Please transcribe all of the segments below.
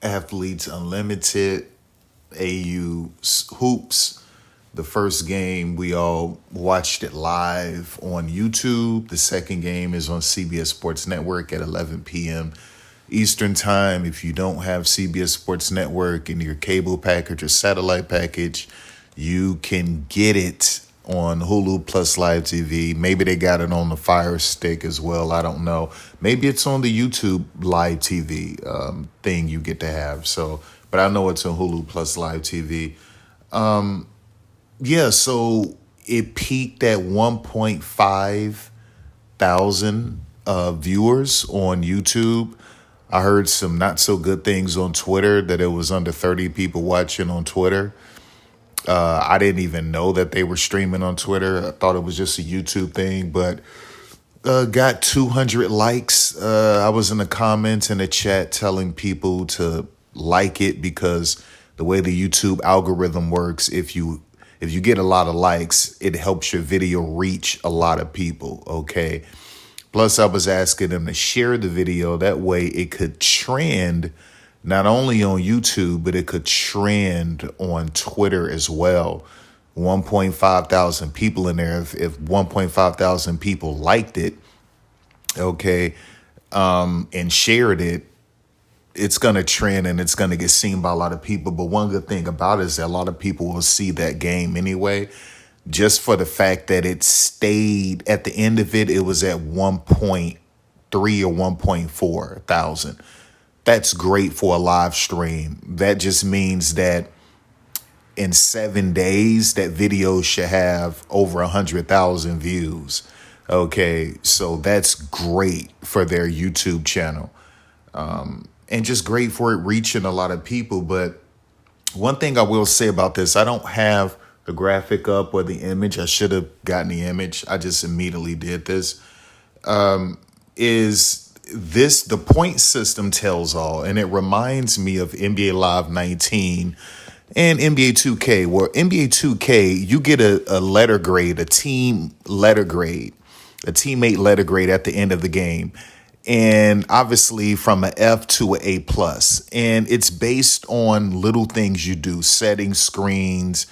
Athletes Unlimited, AU Hoops. The first game, we all watched it live on YouTube. The second game is on CBS Sports Network at 11 p.m. Eastern Time. If you don't have CBS Sports Network in your cable package or satellite package, you can get it on Hulu Plus Live TV. Maybe they got it on the Fire Stick as well. I don't know. Maybe it's on the YouTube Live TV thing you get to have. So, but I know it's on Hulu Plus Live TV. Yeah, so it peaked at 1.5 thousand viewers on YouTube. I heard some not so good things on Twitter, that it was under 30 people watching on Twitter. I didn't even know that they were streaming on Twitter. I thought it was just a YouTube thing, but got 200 likes. I was in the comments in the chat telling people to like it, because the way the YouTube algorithm works, if you get a lot of likes, it helps your video reach a lot of people, okay? Plus, I was asking them to share the video. That way it could trend not only on YouTube, but it could trend on Twitter as well. 1.5 thousand people in there. If 1.5 thousand people liked it, okay, and shared it, it's going to trend and it's going to get seen by a lot of people. But one good thing about it is that a lot of people will see that game anyway, just for the fact that it stayed at the end of it. It was at 1.3 or 1.4 thousand. That's great for a live stream. That just means that in 7 days, that video should have over 100,000 views. Okay, so that's great for their YouTube channel. And just great for it reaching a lot of people. But one thing I will say about this, I don't have the graphic up or the image. I should have gotten the image. I just immediately did this. Is this, the point system tells all, and it reminds me of NBA Live 19 and NBA 2K, where NBA 2K, you get a letter grade, a team letter grade, a teammate letter grade at the end of the game. And obviously from an F to an A plus. And it's based on little things you do: setting screens,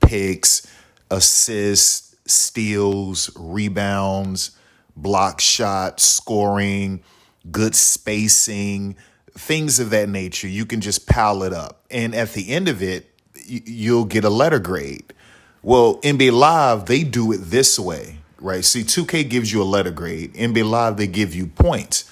picks, assists, steals, rebounds, block shots, scoring, good spacing, things of that nature. You can just pile it up. And at the end of it, you'll get a letter grade. Well, NBA Live, they do it this way. Right. See, 2K gives you a letter grade. NBA Live, they give you points.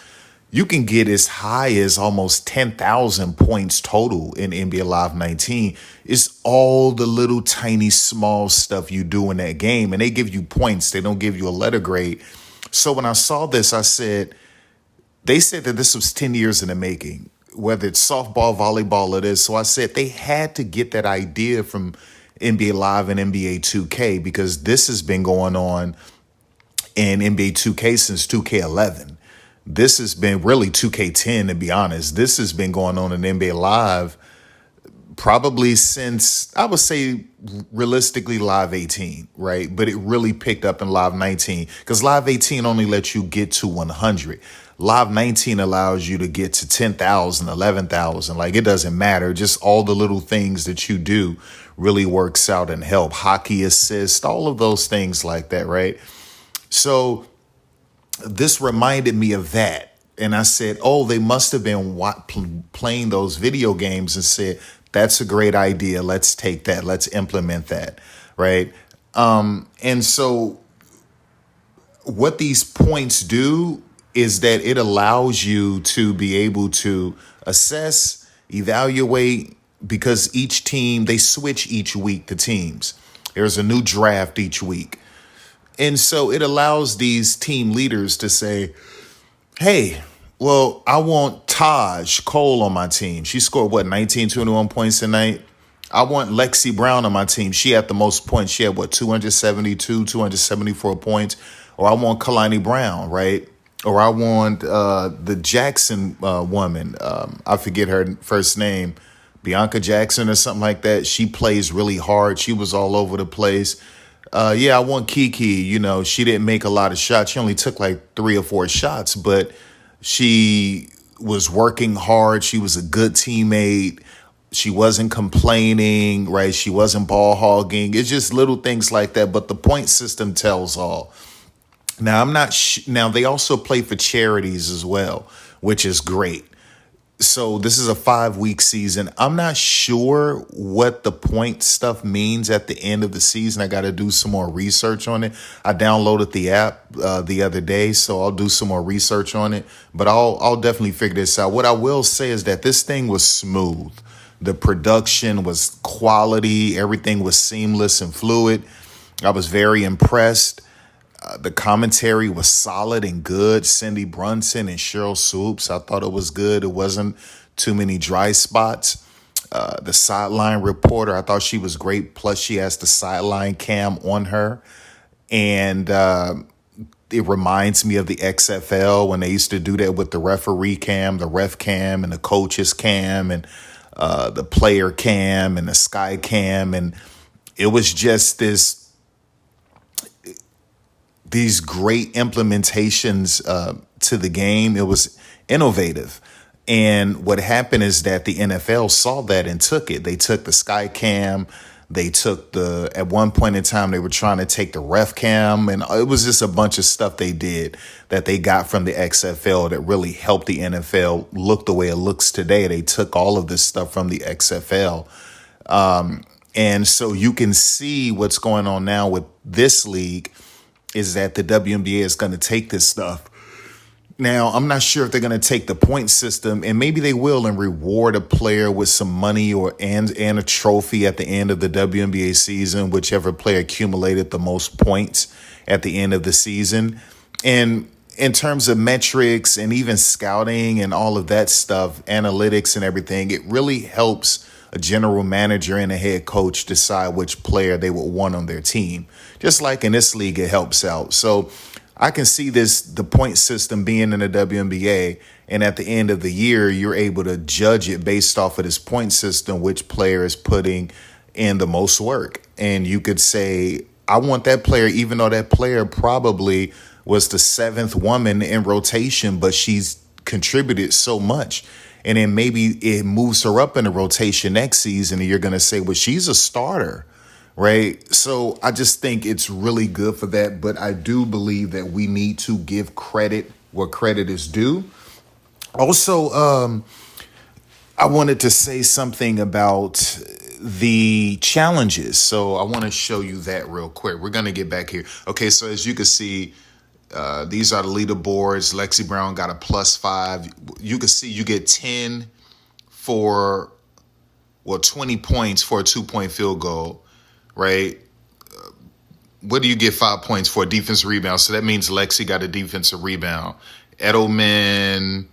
You can get as high as almost 10,000 points total in NBA Live 19. It's all the little tiny small stuff you do in that game. And they give you points. They don't give you a letter grade. So when I saw this, they said that this was 10 years in the making, whether it's softball, volleyball, it is. So I said they had to get that idea from NBA Live and NBA 2K, because this has been going on in NBA 2K since 2K11. This has been really 2K10, to be honest. This has been going on in NBA Live probably since, I would say, realistically, Live 18, right? But it really picked up in Live 19, because Live 18 only lets you get to 100. Live 19 allows you to get to 10,000, 11,000. Like, it doesn't matter. Just all the little things that you do really works out and help. Hockey assist, all of those things like that, right? So this reminded me of that. And I said, oh, they must have been playing those video games and said, that's a great idea. Let's take that. Let's implement that. Right. And so what these points do is that it allows you to be able to assess, evaluate, because each team, they switch each week, the teams. There's a new draft each week. And so it allows these team leaders to say, hey, well, I want Taj Cole on my team. She scored, 19, 21 points tonight? I want Lexi Brown on my team. She had the most points. She had, 272, 274 points. Or I want Kalani Brown, right? Or I want the Jackson woman. I forget her first name. Bianca Jackson or something like that. She plays really hard. She was all over the place. I want Kiki. She didn't make a lot of shots. She only took like 3 or 4 shots, but she was working hard. She was a good teammate. She wasn't complaining, right? She wasn't ball hogging. It's just little things like that. But the point system tells all. Now, I'm not. Now, they also play for charities as well, which is great. So this is a 5-week season. I'm not sure what the point stuff means at the end of the season. I got to do some more research on it. I downloaded the app the other day, so I'll do some more research on it. But I'll definitely figure this out. What I will say is that this thing was smooth. The production was quality. Everything was seamless and fluid. I was very impressed. The commentary was solid and good. Cindy Brunson and Cheryl Swoops, I thought it was good. It wasn't too many dry spots. The sideline reporter, I thought she was great. Plus, she has the sideline cam on her. And it reminds me of the XFL when they used to do that with the referee cam, the ref cam, and the coaches cam, and the player cam, and the sky cam. And it was just these great implementations to the game. It was innovative. And what happened is that the NFL saw that and took it. They took the sky cam. They took at one point in time, they were trying to take the ref cam. And it was just a bunch of stuff they did that they got from the XFL that really helped the NFL look the way it looks today. They took all of this stuff from the XFL. And so you can see what's going on now with this league is that the WNBA is going to take this stuff. Now, I'm not sure if they're going to take the point system, and maybe they will, and reward a player with some money and a trophy at the end of the WNBA season, whichever player accumulated the most points at the end of the season. And in terms of metrics and even scouting and all of that stuff, analytics and everything, it really helps a general manager and a head coach decide which player they would want on their team. Just like in this league, it helps out. So I can see the point system being in the WNBA, and at the end of the year, you're able to judge it based off of this point system, which player is putting in the most work. And you could say, I want that player, even though that player probably was the 7th woman in rotation, but she's contributed so much. And then maybe it moves her up in the rotation next season, and you're going to say, well, she's a starter, right? So I just think it's really good for that. But I do believe that we need to give credit where credit is due. Also, I wanted to say something about the challenges. So I want to show you that real quick. We're going to get back here. Okay, so as you can see, these are the leaderboards. Lexi Brown got a +5. You can see you get 10 for, 20 points for a 2-point field goal, right? What do you get 5 points for? A defensive rebound. So that means Lexi got a defensive rebound. Edelman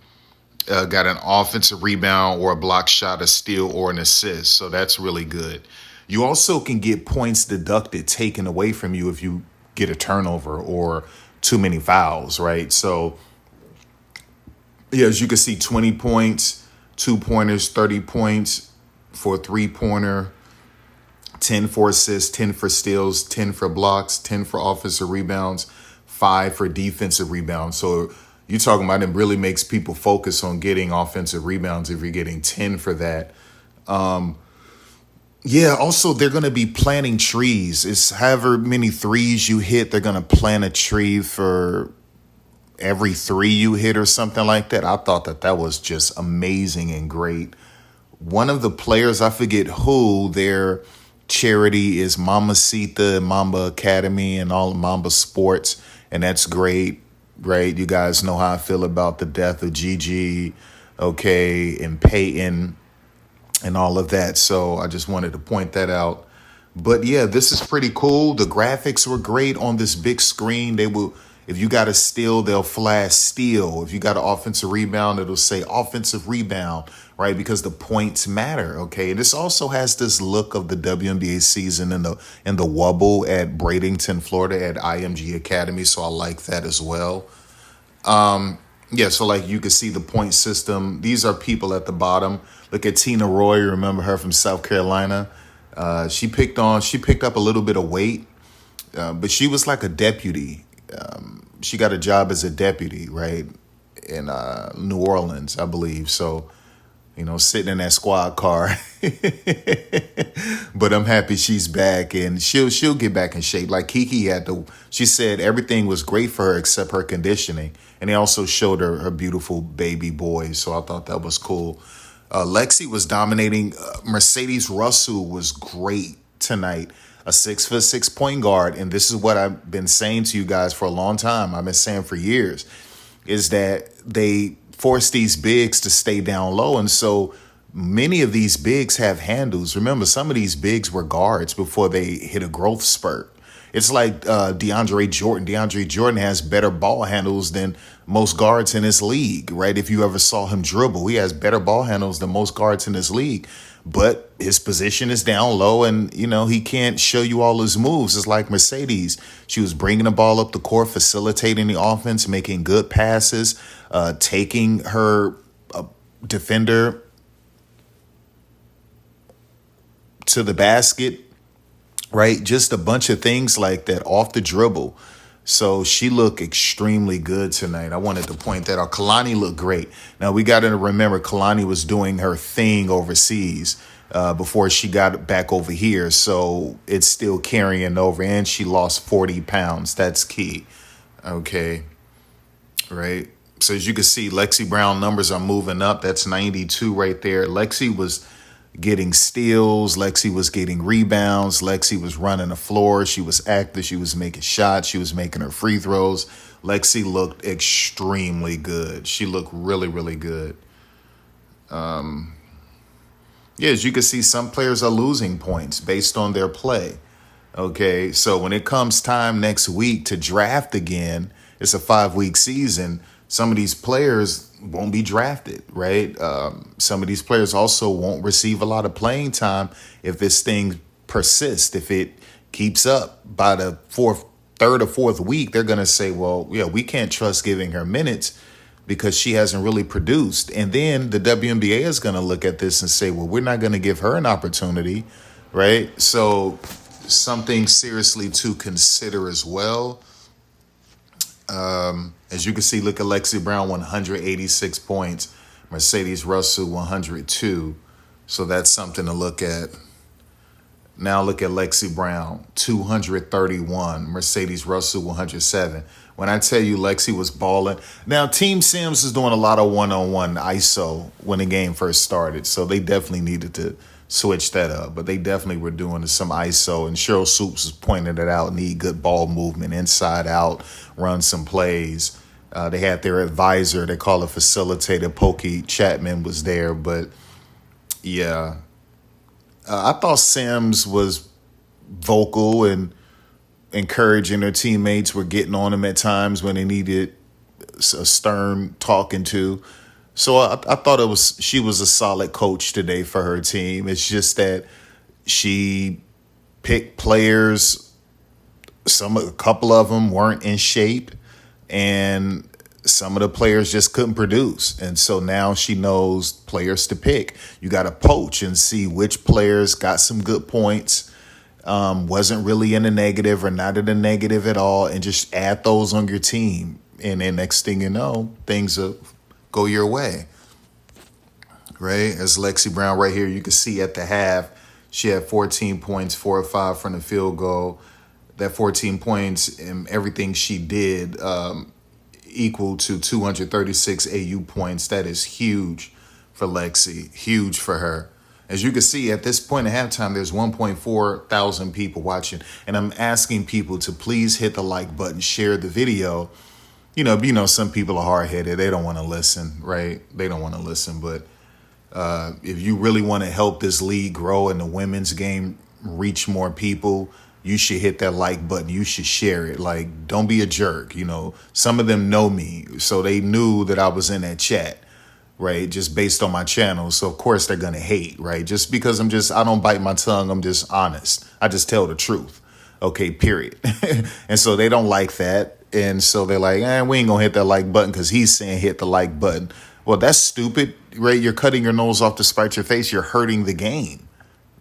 got an offensive rebound or a block shot, a steal, or an assist. So that's really good. You also can get points deducted, taken away from you if you get a turnover or too many fouls, right? So, yeah, as you can see, 20 points, 2-pointers, 30 points for a 3-pointer, 10 for assists, 10 for steals, 10 for blocks, 10 for offensive rebounds, 5 for defensive rebounds. So you're talking about it really makes people focus on getting offensive rebounds if you're getting 10 for that. Yeah, also, they're going to be planting trees. It's however many threes you hit, they're going to plant a tree for every 3 you hit or something like that. I thought that was just amazing and great. One of the players, I forget who, their charity is Mamacita, Mamba Academy, and all Mamba Sports, and that's great, right? You guys know how I feel about the death of Gigi, okay, and Peyton, and all of that. So I just wanted to point that out. But yeah, this is pretty cool. The graphics were great on this big screen. They will, if you got a steal, they'll flash steal. If you got an offensive rebound, it'll say offensive rebound, right? Because the points matter. Okay. And this also has this look of the WNBA season in the Wubble at Bradenton, Florida at IMG Academy. So I like that as well. Yeah, so like you can see the point system. These are people at the bottom. Look at Tina Roy. Remember her from South Carolina? She picked up a little bit of weight, but she was like a deputy. She got a job as a deputy, right? New Orleans, I believe. So, sitting in that squad car. But I'm happy she's back, and she'll get back in shape. Like Kiki she said everything was great for her except her conditioning. And they also showed her beautiful baby boy. So I thought that was cool. Lexi was dominating. Mercedes Russell was great tonight. A 6'6" point guard. And this is what I've been saying to you guys for a long time. I've been saying for years, is that they force these bigs to stay down low. And so many of these bigs have handles. Remember, some of these bigs were guards before they hit a growth spurt. It's like DeAndre Jordan. DeAndre Jordan has better ball handles than most guards in this league, right? If you ever saw him dribble, he has better ball handles than most guards in this league. But his position is down low, and, he can't show you all his moves. It's like Mercedes. She was bringing the ball up the court, facilitating the offense, making good passes, taking her defender to the basket, right? Just a bunch of things like that off the dribble. So she looked extremely good tonight. I wanted to point that out. Kalani looked great. Now, we got to remember Kalani was doing her thing overseas before she got back over here. So it's still carrying over, and she lost 40 pounds. That's key. Okay. Right. So as you can see, Lexi Brown numbers are moving up. That's 92 right there. Lexi was getting steals. Lexi was getting rebounds. Lexi was running the floor. She was active. She was making shots. She was making her free throws. Lexi looked extremely good. She looked really, really good. As you can see, some players are losing points based on their play. Okay, so when it comes time next week to draft again, it's a 5-week season. Some of these players won't be drafted, right? Some of these players also won't receive a lot of playing time if this thing persists. If it keeps up by the third or fourth week, they're going to say, well, yeah, we can't trust giving her minutes because she hasn't really produced. And then the WNBA is going to look at this and say, well, we're not going to give her an opportunity, right? So something seriously to consider as well. As you can see, look at Lexi Brown, 186 points. Mercedes Russell, 102. So that's something to look at. Now look at Lexi Brown, 231. Mercedes Russell, 107. When I tell you Lexi was balling. Now, Team Sims is doing a lot of one-on-one ISO when the game first started. So they definitely needed to switch that up. But they definitely were doing some ISO. And Cheryl Soups was pointing it out. Need good ball movement, inside out, run some plays. They had their advisor, they call it facilitator, Pokey Chapman was there. But, yeah, I thought Sims was vocal and encouraging her teammates, were getting on them at times when they needed a stern talking to. So I thought she was a solid coach today for her team. It's just that she picked players. A couple of them weren't in shape, and some of the players just couldn't produce. And so now she knows players to pick. You got to poach and see which players got some good points, wasn't really in the negative or not in the negative at all, and just add those on your team. And then next thing you know, things will go your way. Right? As Lexi Brown right here, you can see at the half, she had 14 points, 4 or 5 from the field goal. That 14 points and everything she did equal to 236 AU points. That is huge for Lexi, huge for her. As you can see, at this point at halftime, there's 1.4 thousand people watching. And I'm asking people to please hit the like button, share the video. Some people are hard-headed. They don't want to listen, right? They don't want to listen. But if you really want to help this league grow and the women's game reach more people, you should hit that like button. You should share it. Like, don't be a jerk. Some of them know me, so they knew that I was in that chat, right? Just based on my channel. So of course they're going to hate, right? Just because I don't bite my tongue. I'm just honest. I just tell the truth. Okay, period. And so they don't like that. And so they're like, we ain't going to hit that like button because he's saying hit the like button. Well, that's stupid, right? You're cutting your nose off to spite your face. You're hurting the game.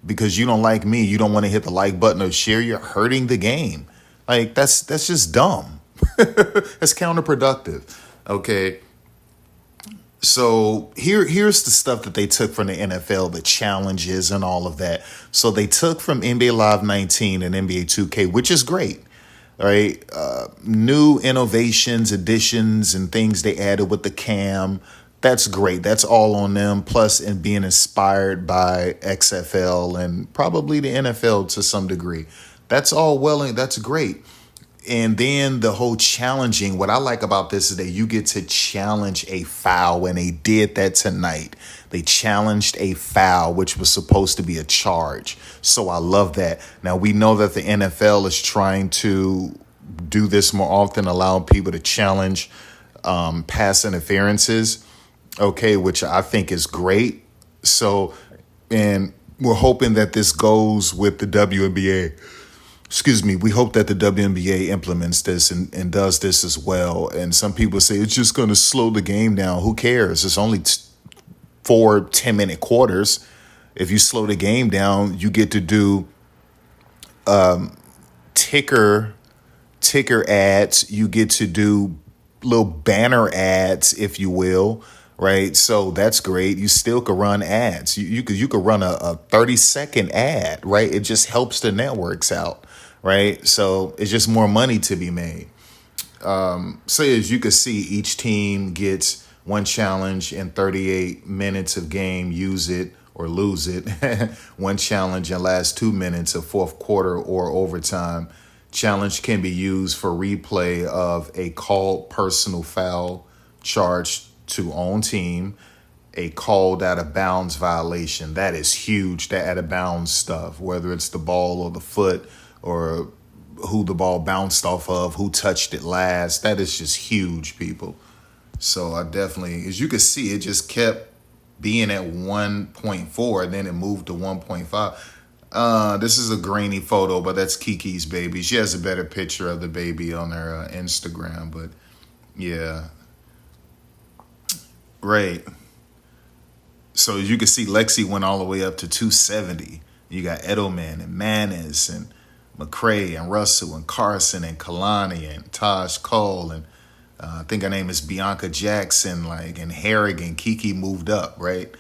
Because you don't like me, you don't want to hit the like button or share, you're hurting the game. Like, that's just dumb. That's counterproductive. Okay. So here's the stuff that they took from the NFL, the challenges and all of that. So they took from NBA Live 19 and NBA 2K, which is great. All right. New innovations, additions, and things they added with the cam. That's great. That's all on them. Plus, and being inspired by XFL and probably the NFL to some degree. That's all well and that's great. And then the whole challenging, what I like about this is that you get to challenge a foul, and they did that tonight. They challenged a foul, which was supposed to be a charge. So I love that. Now, we know that the NFL is trying to do this more often, allowing people to challenge pass interferences, okay, which I think is great. So, and we're hoping that this goes with the WNBA. Excuse me, we hope that the WNBA implements this and does this as well. And some people say it's just going to slow the game down. Who cares? It's only 4 10-minute quarters. If you slow the game down, you get to do ticker ads. You get to do little banner ads, if you will, right? So that's great. You still could run ads. You could run a 30-second ad, right? It just helps the networks out. Right. So it's just more money to be made. So as you can see, each team gets one challenge in 38 minutes of game, use it or lose it. One challenge in last 2 minutes of fourth quarter or overtime. Challenge can be used for replay of a called personal foul charged to own team, a called out of bounds violation. That is huge, that out of bounds stuff, whether it's the ball or the foot, or who the ball bounced off of, who touched it last. That is just huge, people. So I definitely, as you can see, it just kept being at 1.4, and then it moved to 1.5. This is a grainy photo, but that's Kiki's baby. She has a better picture of the baby on her Instagram, but yeah. Right. So as you can see, Lexi went all the way up to 270. You got Edelman and Manis and McCray and Russell and Carson and Kalani and Taj Cole and I think her name is Bianca Jackson, and Harrigan. Kiki moved up, right?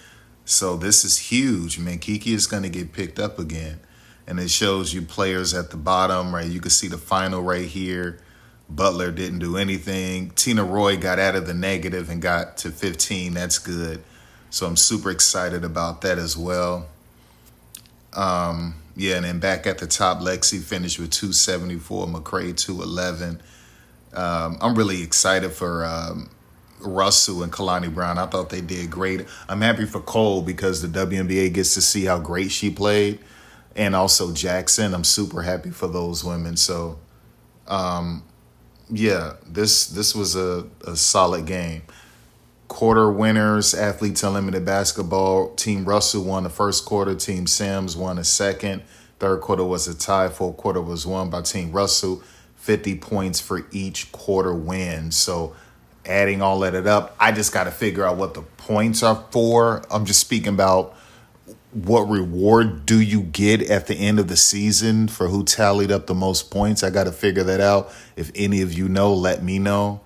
So this is huge, man. Kiki is going to get picked up again. And it shows you players at the bottom, right? You can see the final right here. Butler didn't do anything. Tina Roy got out of the negative and got to 15. That's good. So I'm super excited about that as well. Yeah, and then back at the top, Lexi finished with 274, McCray 211. I'm really excited for Russell and Kalani Brown. I thought they did great. I'm happy for Cole because the WNBA gets to see how great she played. And also Jackson. I'm super happy for those women. So, yeah, this was a solid game. Quarter winners, Athletes Unlimited Basketball. Team Russell won the first quarter. Team Sims won the second. Third quarter was a tie. Fourth quarter was won by Team Russell. 50 points for each quarter win. So adding all that up, I just got to figure out what the points are for. I'm just speaking about what reward do you get at the end of the season for who tallied up the most points. I got to figure that out. If any of you know, let me know.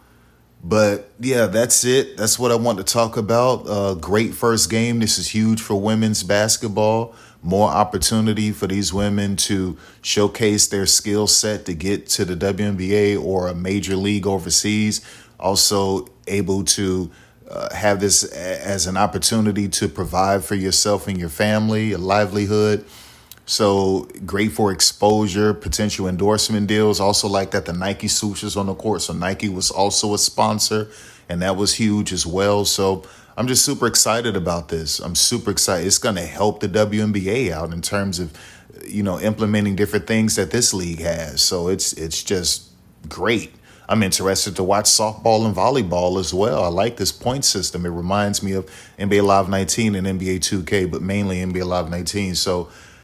But yeah, that's it. That's what I want to talk about. Great first game. This is huge for women's basketball. More opportunity for these women to showcase their skill set to get to the WNBA or a major league overseas. Also able to have this as an opportunity to provide for yourself and your family, a livelihood. So great for exposure, potential endorsement deals. Also like that the Nike swoosh is on the court. So Nike was also a sponsor, and that was huge as well. So I'm just super excited about this. I'm super excited. It's going to help the WNBA out in terms of, implementing different things that this league has. So it's just great. I'm interested to watch softball and volleyball as well. I like this point system. It reminds me of NBA Live 19 and NBA 2K, but mainly NBA Live 19. So